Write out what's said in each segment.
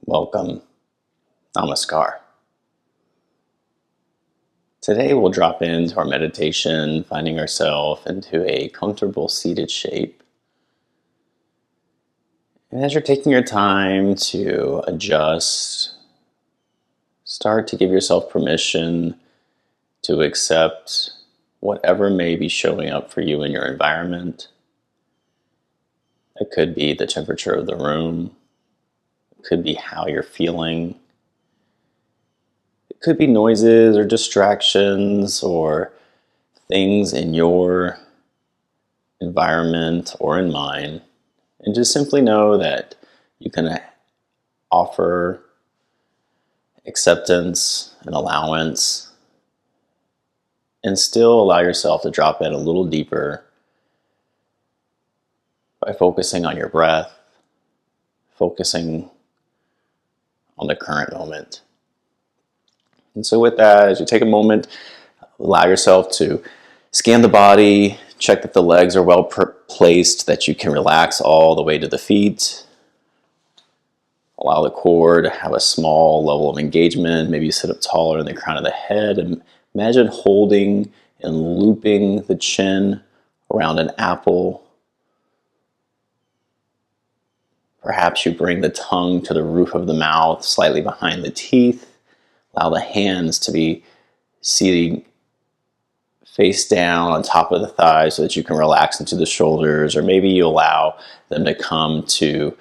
Welcome. Namaskar. Today we'll drop into our meditation, finding ourselves into a comfortable seated shape. And as you're taking your time to adjust, start to give yourself permission to accept whatever may be showing up for you in your environment. It could be the temperature of the room. It could be how you're feeling. It could be noises or distractions or things in your environment or in mine. And just simply know that you can offer acceptance and allowance and still allow yourself to drop in a little deeper by focusing on your breath, focusing on the current moment. And so with that, as you take a moment, allow yourself to scan the body, check that the legs are well placed, that you can relax all the way to the feet. Allow the core to have a small level of engagement. Maybe you sit up taller in the crown of the head. And imagine holding and looping the chin around an apple. Perhaps you bring the tongue to the roof of the mouth, slightly behind the teeth. Allow the hands to be seating face down on top of the thighs so that you can relax into the shoulders, or maybe you allow them to come to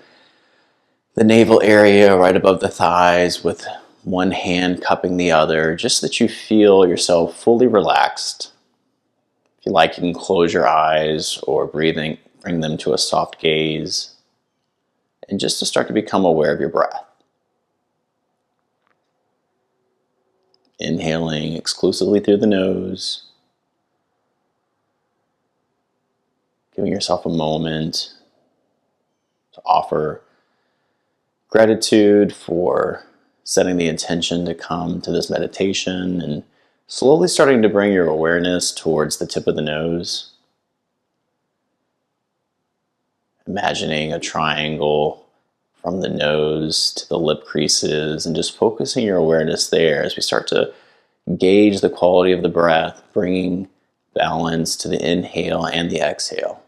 the navel area right above the thighs with one hand cupping the other, just so that you feel yourself fully relaxed. If you like, you can close your eyes or bring them to a soft gaze, and just to start to become aware of your breath. Inhaling exclusively through the nose, giving yourself a moment to offer gratitude for setting the intention to come to this meditation and slowly starting to bring your awareness towards the tip of the nose. Imagining a triangle from the nose to the lip creases and just focusing your awareness there as we start to gauge the quality of the breath, bringing balance to the inhale and the exhale.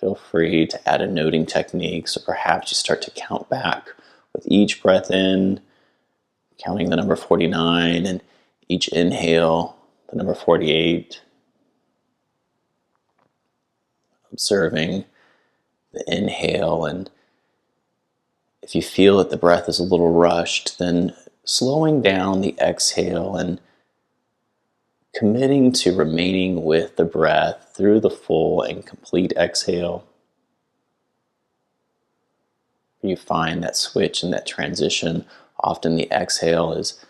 Feel free to add a noting technique, so perhaps you start to count back with each breath in, counting the number 49, and each inhale, the number 48. Observing the inhale, and if you feel that the breath is a little rushed, then slowing down the exhale and committing to remaining with the breath through the full and complete exhale. You find that switch and that transition. Often the exhale is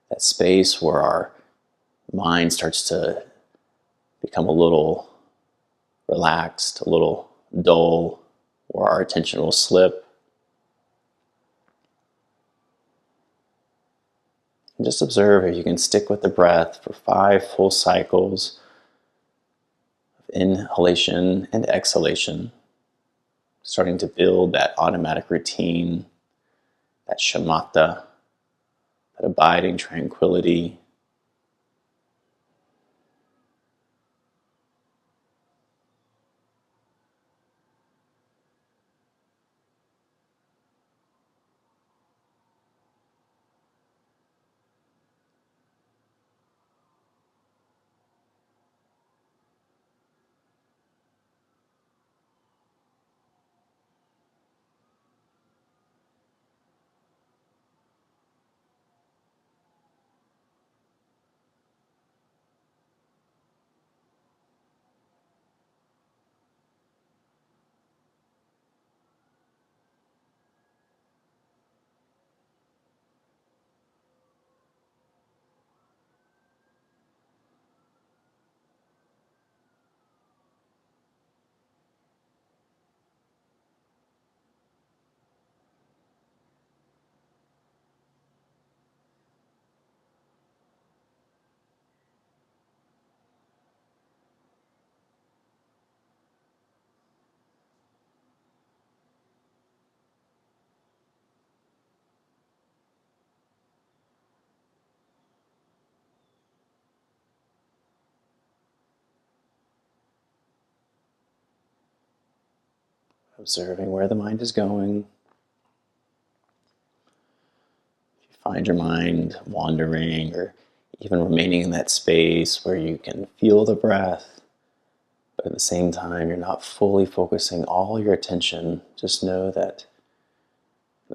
that space where our mind starts to become a little relaxed, a little dull, where our attention will slip. And just observe if you can stick with the breath for 5 full cycles of inhalation and exhalation, starting to build that automatic routine, that shamatha, that abiding tranquility. observing where the mind is going. If you find your mind wandering or even remaining in that space where you can feel the breath, but at the same time you're not fully focusing all your attention, just know that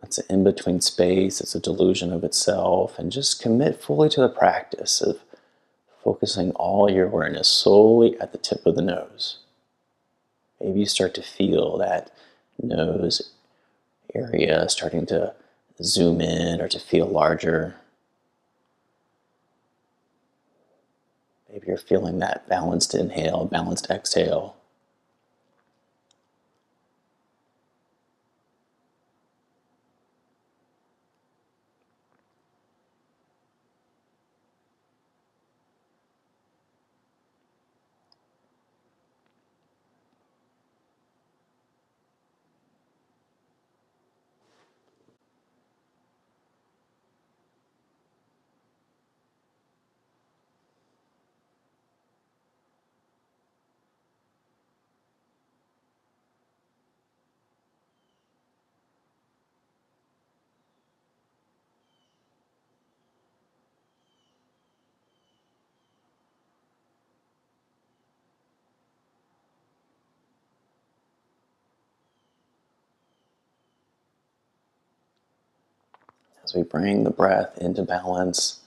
that's an in-between space, it's a delusion of itself, and just commit fully to the practice of focusing all your awareness solely at the tip of the nose. Maybe you start to feel that nose area starting to zoom in or to feel larger. Maybe you're feeling that balanced inhale, balanced exhale. As we bring the breath into balance,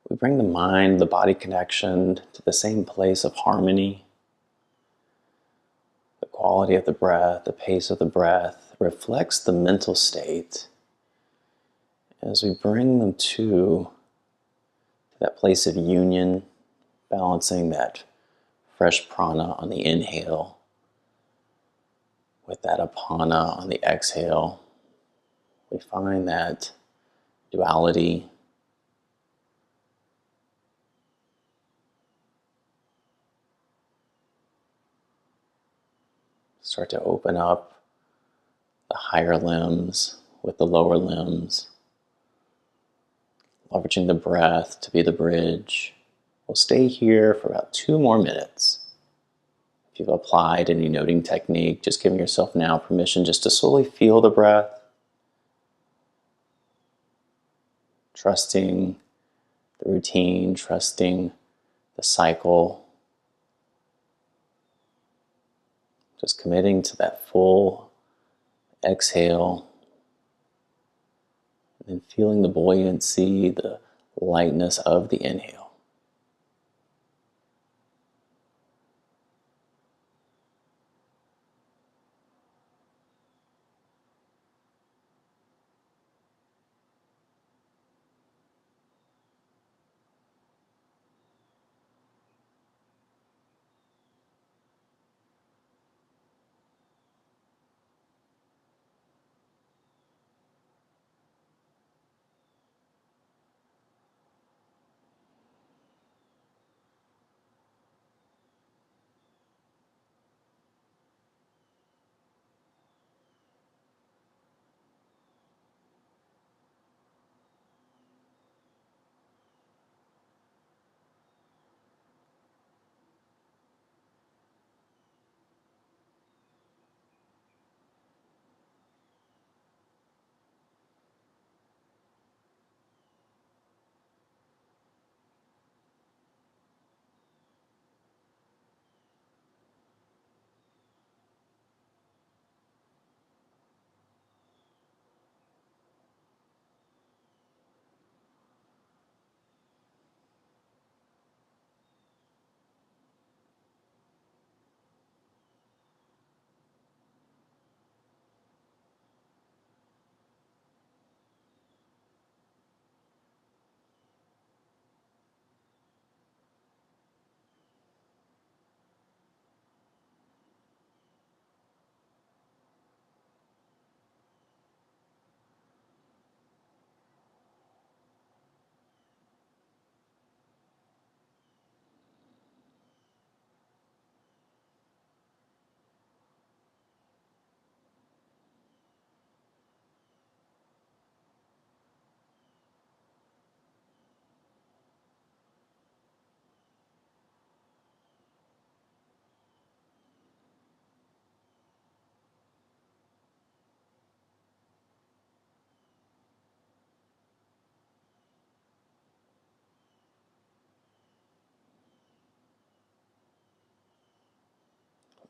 we bring the mind, the body connection to the same place of harmony. The quality of the breath, the pace of the breath reflects the mental state. As we bring them to that place of union, balancing that fresh prana on the inhale with that apana on the exhale, we find that duality start to open up the higher limbs with the lower limbs, leveraging the breath to be the bridge. We'll stay here for about 2 more minutes. If you've applied any noting technique, just giving yourself now permission just to slowly feel the breath, trusting the routine, trusting the cycle, just committing to that full exhale, and then feeling the buoyancy, the lightness of the inhale.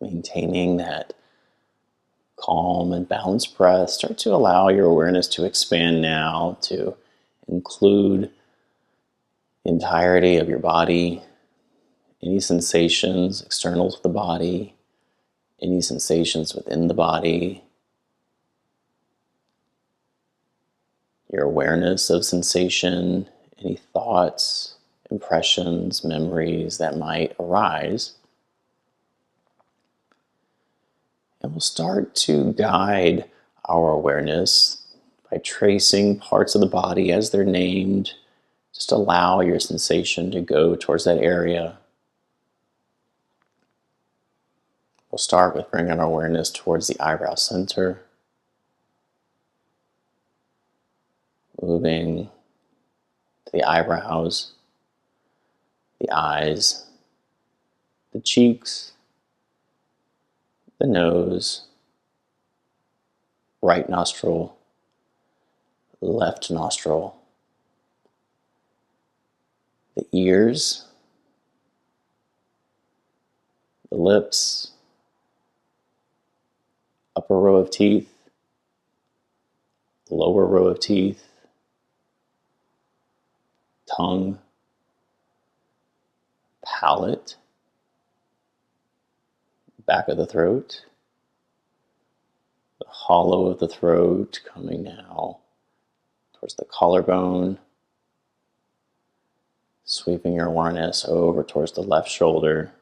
Maintaining that calm and balanced breath, start to allow your awareness to expand now to include the entirety of your body, any sensations external to the body, any sensations within the body, your awareness of sensation, any thoughts, impressions, memories that might arise. And we'll start to guide our awareness by tracing parts of the body as they're named. Just allow your sensation to go towards that area. We'll start with bringing our awareness towards the eyebrow center, moving to the eyebrows, the eyes, the cheeks, the nose, right nostril, left nostril, the ears, the lips, upper row of teeth, lower row of teeth, tongue, palate, back of the throat, the hollow of the throat coming now towards the collarbone, sweeping your awareness over towards the left shoulder,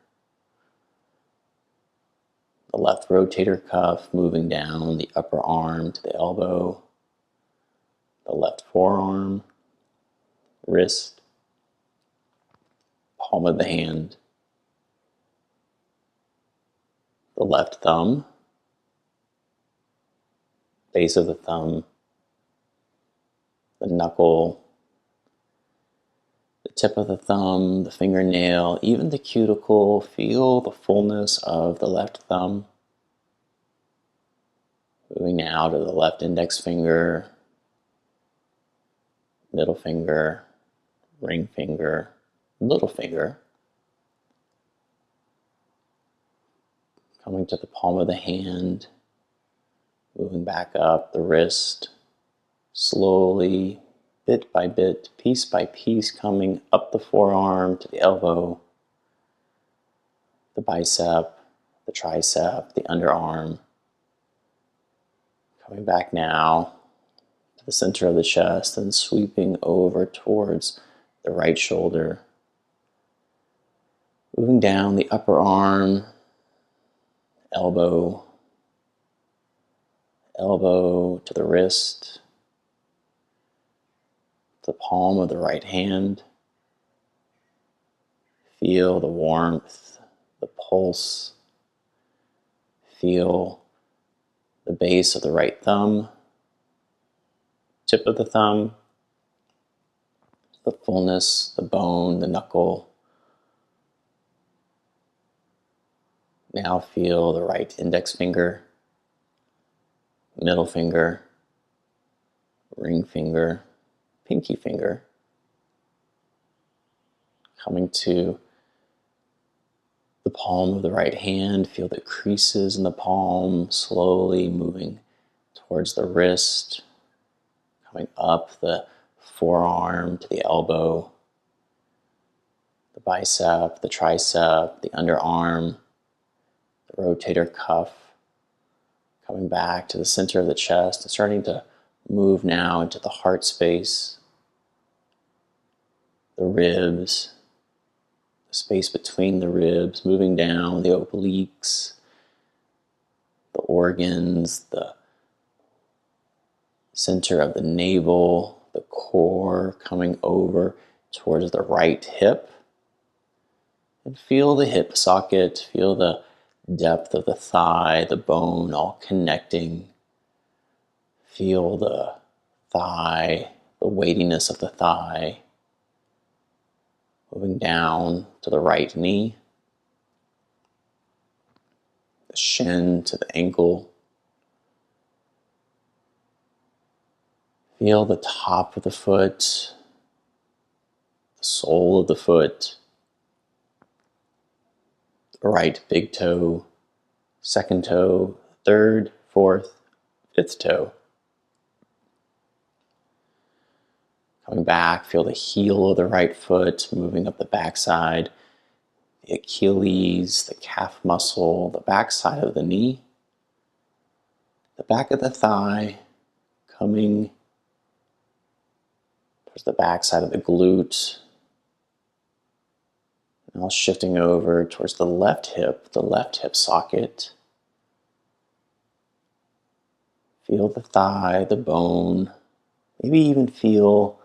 the left rotator cuff moving down the upper arm to the elbow, the left forearm, wrist, palm of the hand, the left thumb, base of the thumb, the knuckle, the tip of the thumb, the fingernail, even the cuticle. Feel the fullness of the left thumb. Moving now to the left index finger, middle finger, ring finger, little finger. Coming to the palm of the hand, moving back up the wrist, slowly, bit by bit, piece by piece, coming up the forearm to the elbow, the bicep, the tricep, the underarm. Coming back now to the center of the chest and sweeping over towards the right shoulder. Moving down the upper arm, elbow to the wrist, the palm of the right hand. Feel the warmth, the pulse. Feel the base of the right thumb, tip of the thumb, the fullness, the bone, the knuckle. Now feel the right index finger, middle finger, ring finger, pinky finger. Coming to the palm of the right hand, feel the creases in the palm, slowly moving towards the wrist, coming up the forearm to the elbow, the bicep, the tricep, the underarm, the rotator cuff, coming back to the center of the chest and starting to move now into the heart space, the ribs, the space between the ribs, moving down the obliques, the organs, the center of the navel, the core, coming over towards the right hip. And feel the hip socket, feel the depth of the thigh, the bone all connecting. Feel the thigh, the weightiness of the thigh. Moving down to the right knee, the shin to the ankle. Feel the top of the foot, the sole of the foot, the right big toe, second toe, third, fourth, fifth toe. Coming back, feel the heel of the right foot moving up the backside, the Achilles, the calf muscle, the backside of the knee, the back of the thigh, coming towards the backside of the glute. Now shifting over towards the left hip socket. Feel the thigh, the bone, maybe even feel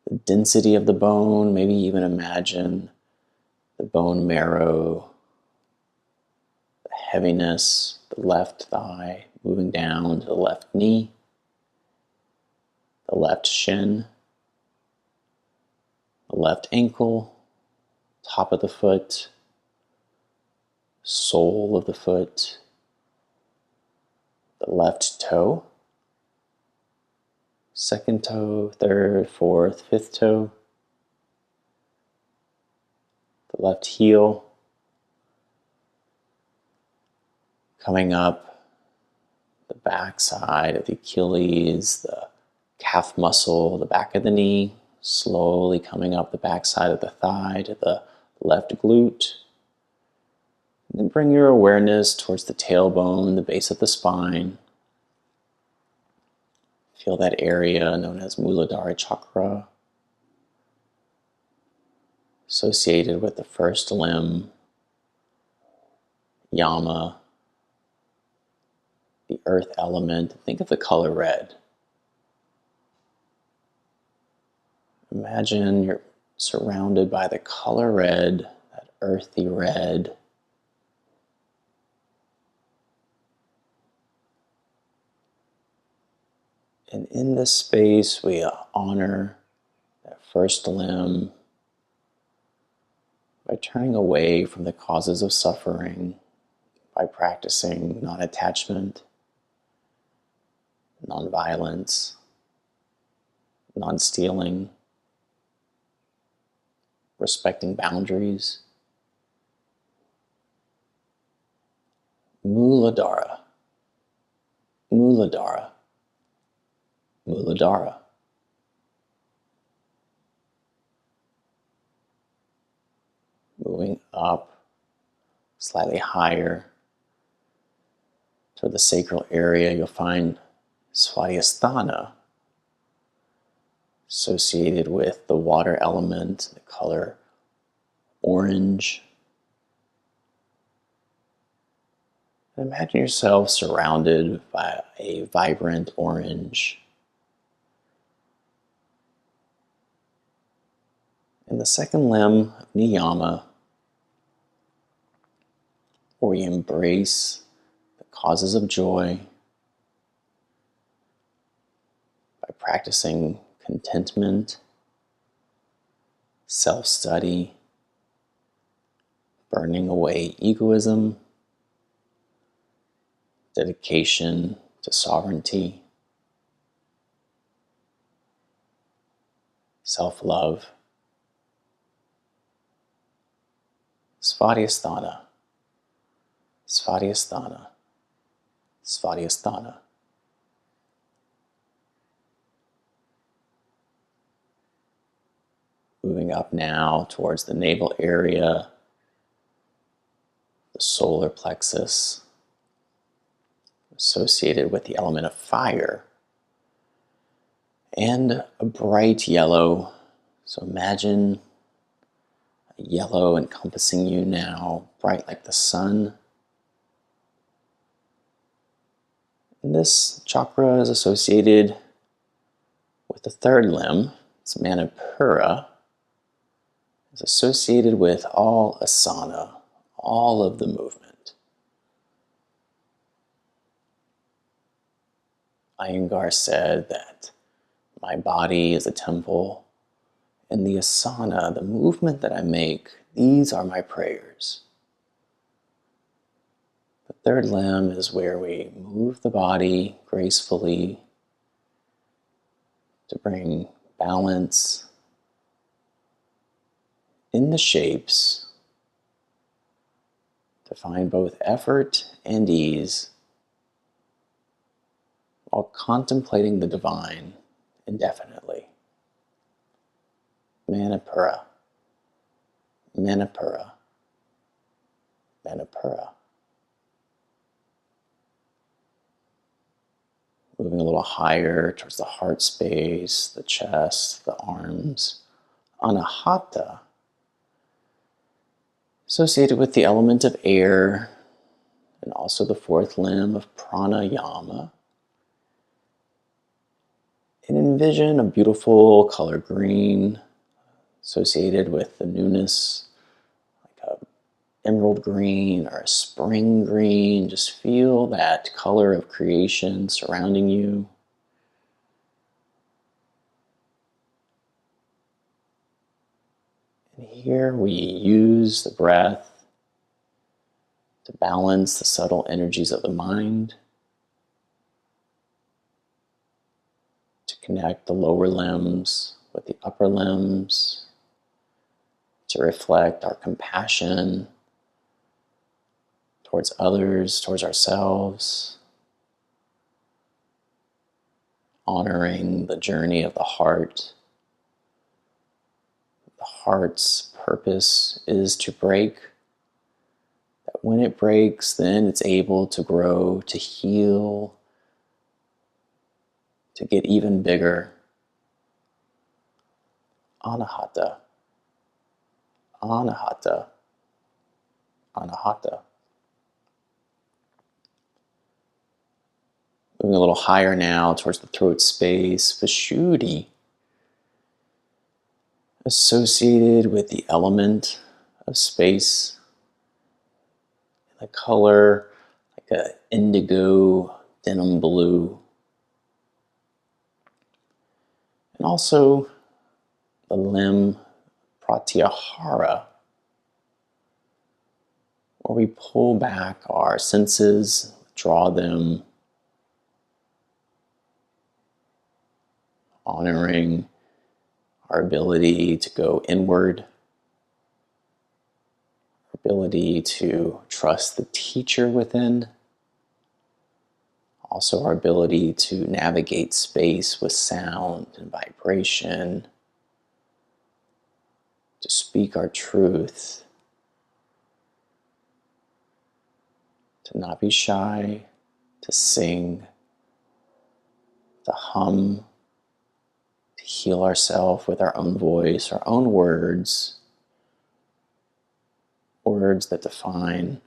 the density of the bone, maybe even imagine the bone marrow, the heaviness, the left thigh moving down to the left knee, the left shin, the left ankle, top of the foot, sole of the foot, the left toe, second toe, third, fourth, fifth toe, the left heel, coming up the back side of the Achilles, the calf muscle, the back of the knee, slowly coming up the back side of the thigh to the left glute. And then bring your awareness towards the tailbone, the base of the spine. Feel that area known as Muladhara Chakra, associated with the first limb, Yama, the earth element. Think of the color red. Imagine you're surrounded by the color red, that earthy red. And in this space, we honor that first limb by turning away from the causes of suffering, by practicing non-attachment, non-violence, non-stealing, respecting boundaries. Muladhara, Muladhara, Muladhara. Moving up, slightly higher to the sacral area, you'll find Svadhisthana, associated with the water element, the color orange. And imagine yourself surrounded by a vibrant orange. In the second limb of Niyama, where we embrace the causes of joy by practicing contentment, self-study, burning away egoism, dedication to sovereignty, self-love. Svadhisthana, Svadhisthana, Svadhisthana. Moving up now towards the navel area, the solar plexus, associated with the element of fire, and a bright yellow. So imagine a yellow encompassing you now, bright like the sun. And this chakra is associated with the third limb. It's Manipura. It's associated with all asana, all of the movement. Iyengar said that my body is a temple, and the asana, the movement that I make, these are my prayers. The third limb is where we move the body gracefully to bring balance in the shapes, to find both effort and ease while contemplating the divine indefinitely. Manipura, Manipura, Manipura. Moving a little higher towards the heart space, the chest, the arms. Anahata, associated with the element of air and also the fourth limb of pranayama. And envision a beautiful color green associated with the newness, like a emerald green or a spring green. Just feel that color of creation surrounding you. And here we use the breath to balance the subtle energies of the mind, to connect the lower limbs with the upper limbs, to reflect our compassion towards others, towards ourselves, honoring the journey of the heart. The heart's purpose is to break. That when it breaks, then it's able to grow, to heal, to get even bigger. Anahata, Anahata, Anahata. Moving a little higher now towards the throat space, Vishuddhi, associated with the element of space, the color like an indigo denim blue, and also the limb Pratyahara, where we pull back our senses, draw them, honoring our ability to go inward, our ability to trust the teacher within, also our ability to navigate space with sound and vibration, to speak our truth, to not be shy, to sing, to hum, to heal ourselves with our own voice, our own words, words that define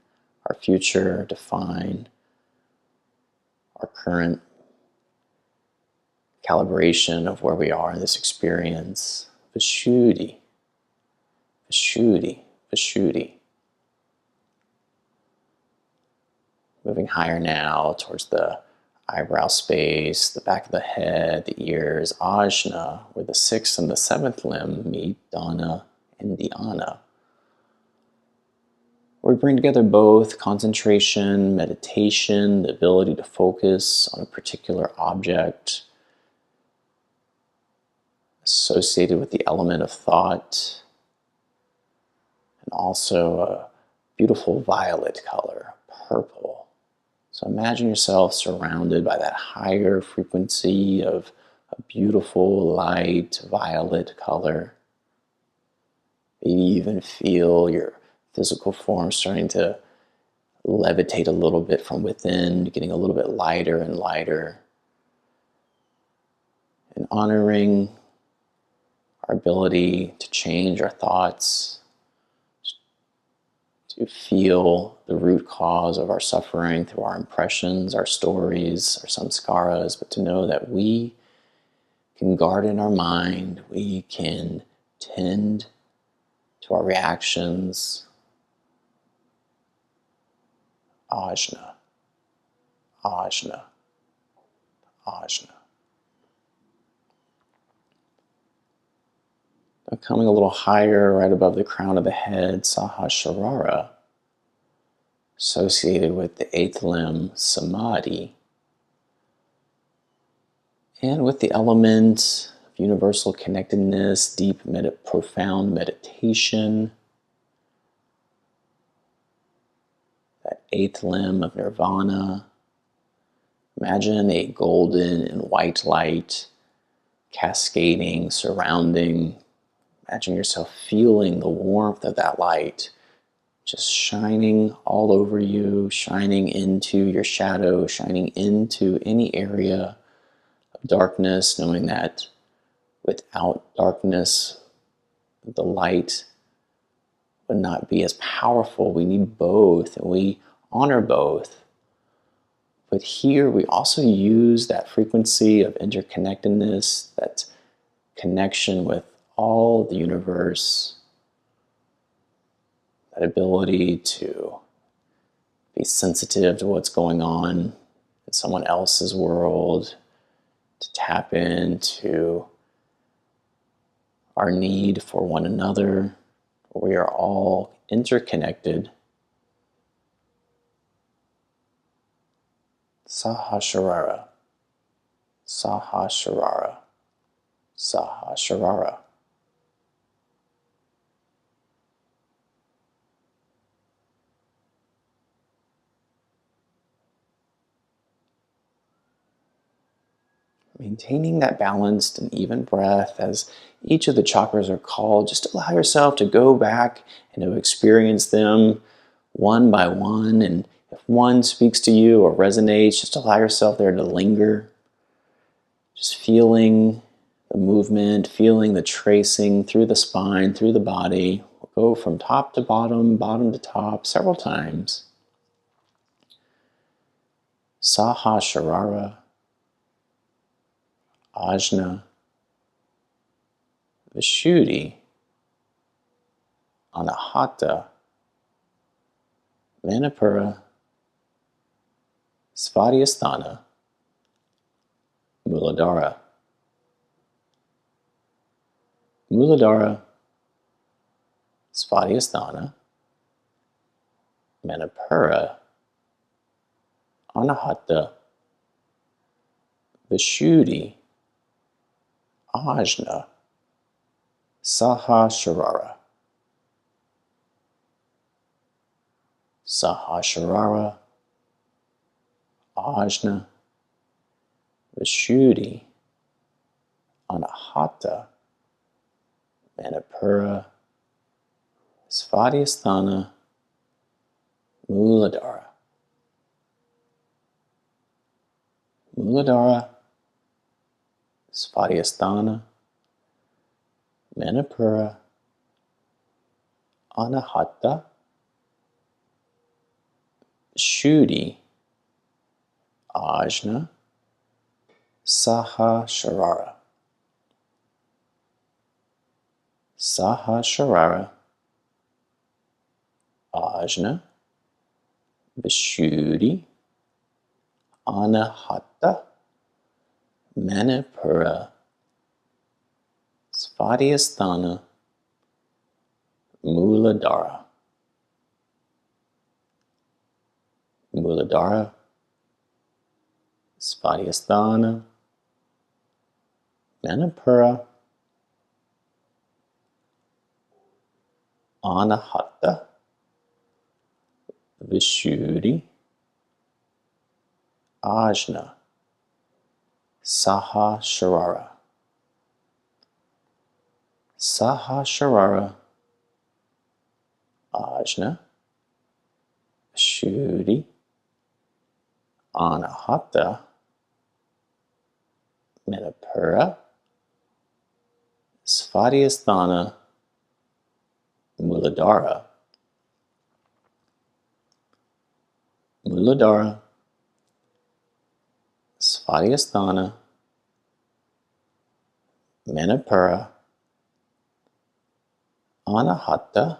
our future, define our current calibration of where we are in this experience. Vishuddhi, Vishuddhi, Vishuddhi. Moving higher now towards the eyebrow space, the back of the head, the ears, Ajna, where the sixth and the seventh limb meet, Dana and Dhyana. We bring together both concentration, meditation, the ability to focus on a particular object associated with the element of thought, and also a beautiful violet color, purple. So imagine yourself surrounded by that higher frequency of a beautiful light violet color. Maybe even feel your physical form starting to levitate a little bit from within, getting a little bit lighter and lighter. And honoring our ability to change our thoughts, to feel the root cause of our suffering through our impressions, our stories, our samskaras, but to know that we can garden our mind, we can tend to our reactions. Ajna, Ajna, Ajna. Now coming a little higher, right above the crown of the head, Sahasrara, associated with the eighth limb, Samadhi, and with the element of universal connectedness, deep, profound meditation. eighth limb of nirvana. Imagine a golden and white light cascading, surrounding. Imagine yourself feeling the warmth of that light just shining all over you, shining into your shadow, shining into any area of darkness, knowing that without darkness, the light would not be as powerful. We need both, and we honor both. But here we also use that frequency of interconnectedness, that connection with all the universe, that ability to be sensitive to what's going on in someone else's world, to tap into our need for one another. We are all interconnected. Sahasrara, Sahasrara, Sahasrara. Maintaining that balanced and even breath as each of the chakras are called, just allow yourself to go back and to experience them one by one. And if one speaks to you or resonates, just allow yourself there to linger. Just feeling the movement, feeling the tracing through the spine, through the body. We'll go from top to bottom, bottom to top several times. Sahasrara, Ajna, Vishuddhi, Anahata, Manipura, Svadhyasthana, Muladhara. Muladhara, Svadhyasthana, Manipura, Anahata, Vishuddhi, Ajna, Sahasrara. Sahasrara, Ajna, Vishuddhi, Anahata, Manipura, Svadhyasthana, Muladhara. Muladhara, Svadhyasthana, Manipura, Anahata, Vishuddhi, Ajna, Sahasrara. Sahasrara, Ajna, Vishuddhi, Anahata, Manipura, Svadhyasthana, Muladhara. Muladhara, Svadhyasthana, Manipura, Anahata, Vishuddhi, Ajna, Sahasrara. Sahasrara, Ajna, Vishuddhi, Anahata, Manipura, Svadhyasthana, Muladhara. Muladhara, Svadhyasthana, Manipura, Anahata,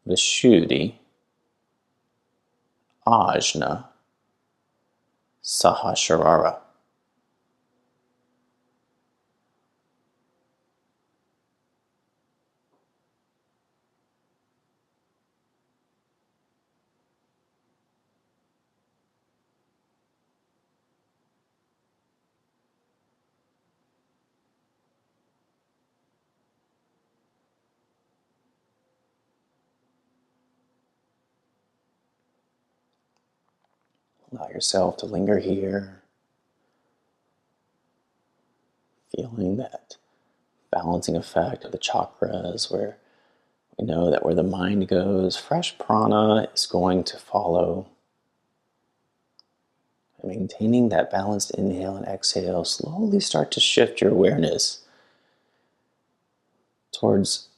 Vishuddhi, Ajna, Sahasrara. Allow yourself to linger here, feeling that balancing effect of the chakras, where we know that where the mind goes, fresh prana is going to follow. And maintaining that balanced inhale and exhale, slowly start to shift your awareness towards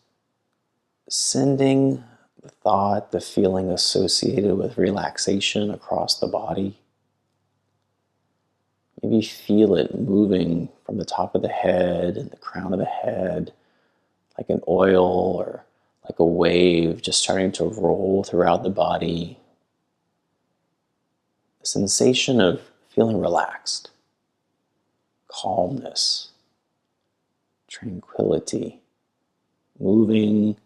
sending the thought, the feeling associated with relaxation across the body. Maybe feel it moving from the top of the head and the crown of the head, like an oil or like a wave, just starting to roll throughout the body. A sensation of feeling relaxed, calmness, tranquility, moving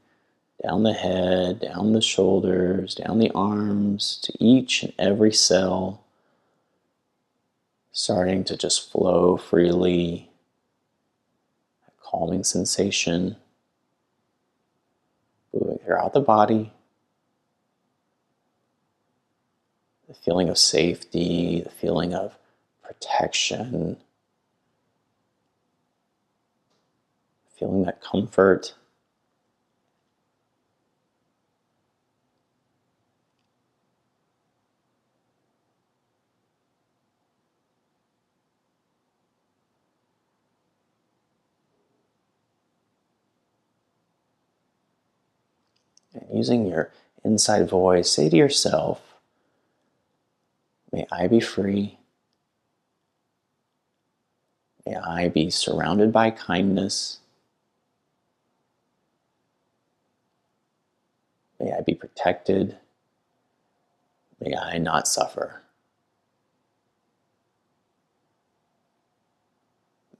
down the head, down the shoulders, down the arms, to each and every cell, starting to just flow freely, a calming sensation, moving throughout the body, the feeling of safety, the feeling of protection, feeling that comfort. And using your inside voice, say to yourself, may I be free. May I be surrounded by kindness. May I be protected. May I not suffer.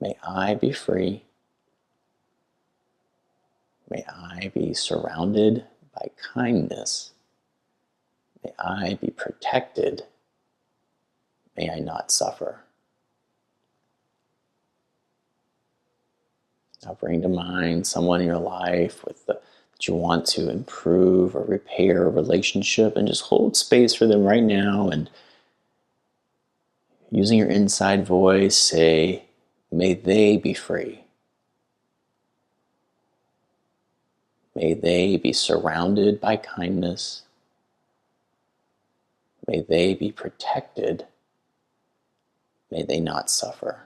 May I be free. May I be surrounded by kindness. May I be protected. May I not suffer. Now bring to mind someone in your life that you want to improve or repair a relationship, and just hold space for them right now, and using your inside voice, say, may they be free. May they be surrounded by kindness. May they be protected. May they not suffer.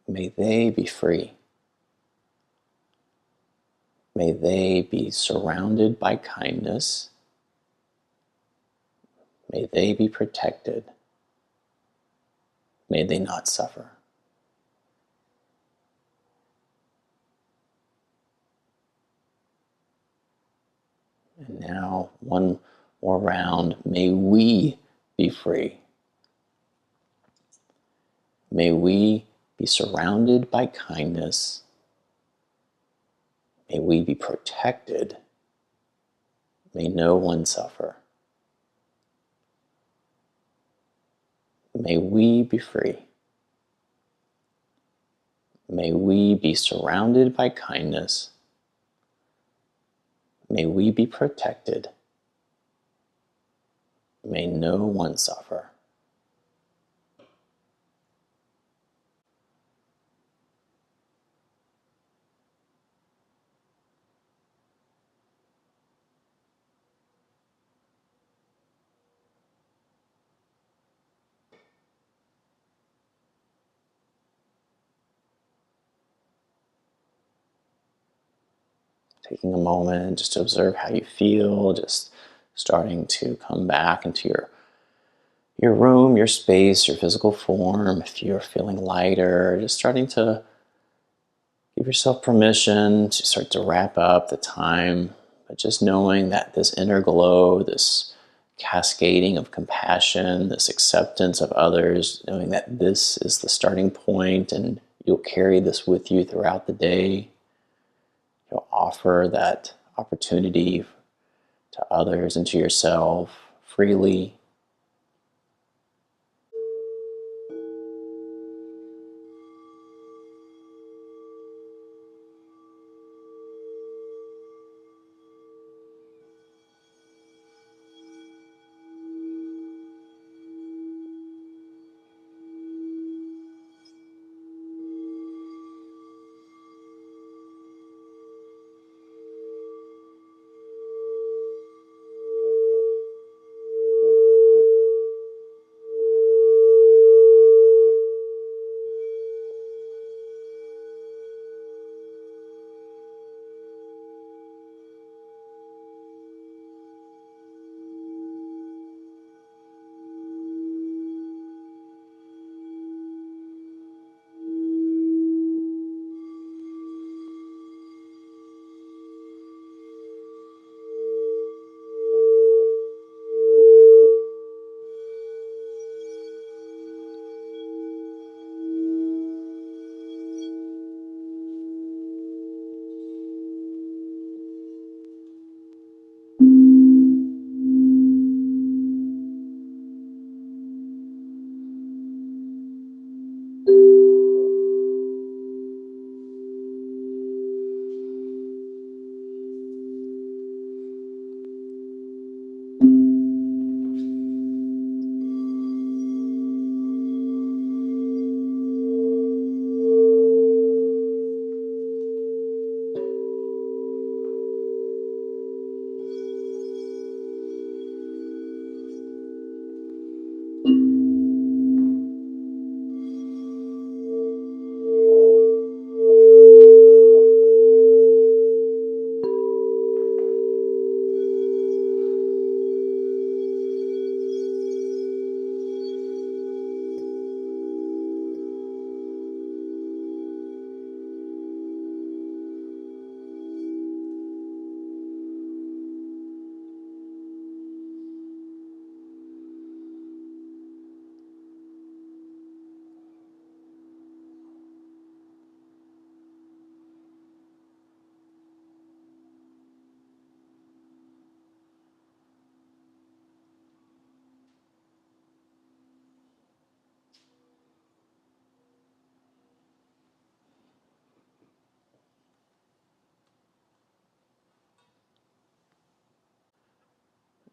May they be free. May they be surrounded by kindness. May they be protected. May they not suffer. And now, one more round. May we be free. May we be surrounded by kindness. May we be protected. May no one suffer. May we be free. May we be surrounded by kindness. May we be protected. May no one suffer. Taking a moment just to observe how you feel, just starting to come back into your room, your space, your physical form. If you're feeling lighter, just starting to give yourself permission to start to wrap up the time, but just knowing that this inner glow, this cascading of compassion, this acceptance of others, knowing that this is the starting point and you'll carry this with you throughout the day. You'll offer that opportunity to others and to yourself freely.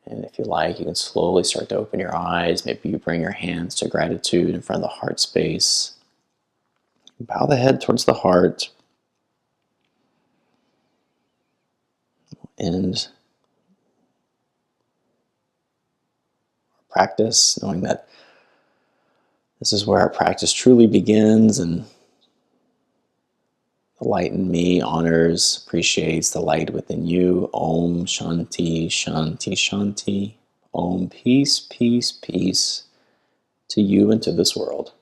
And if you like, you can slowly start to open your eyes. Maybe you bring your hands to gratitude in front of the heart space. Bow the head towards the heart. And practice, knowing that this is where our practice truly begins, and the light in me honors, appreciates the light within you. Om Shanti, Shanti, Shanti. Om peace, peace, peace to you and to this world.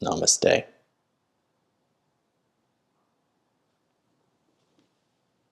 Namaste.